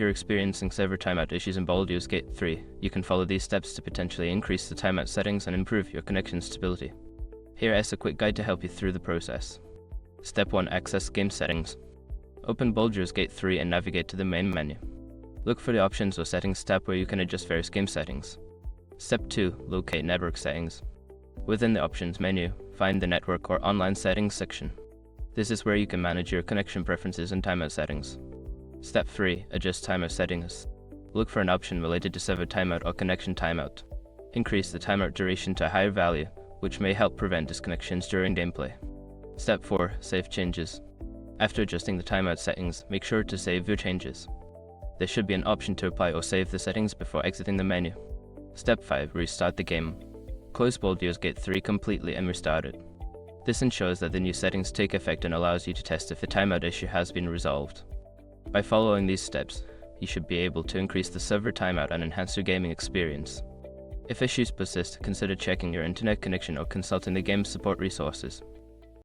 you're experiencing server timeout issues in Baldur's Gate 3, you can follow these steps to potentially increase the timeout settings and improve your connection stability. Here is a quick guide to help you through the process. Step 1. Access game settings. Open Baldur's Gate 3 and navigate to the main menu. Look for the Options or Settings tab where you can adjust various game settings. Step 2. Locate network settings. Within the Options menu, find the Network or Online Settings section. This is where you can manage your connection preferences and timeout settings. Step 3. Adjust timeout settings. Look for an option related to server timeout or connection timeout. Increase the timeout duration to a higher value, which may help prevent disconnections during gameplay. Step 4. Save changes. After adjusting the timeout settings, make sure to save your changes. There should be an option to apply or save the settings before exiting the menu. Step 5. Restart the game. Close Baldur's Gate 3 completely and restart it. This ensures that the new settings take effect and allows you to test if the timeout issue has been resolved. By following these steps, you should be able to increase the server timeout and enhance your gaming experience. If issues persist, consider checking your internet connection or consulting the game's support resources.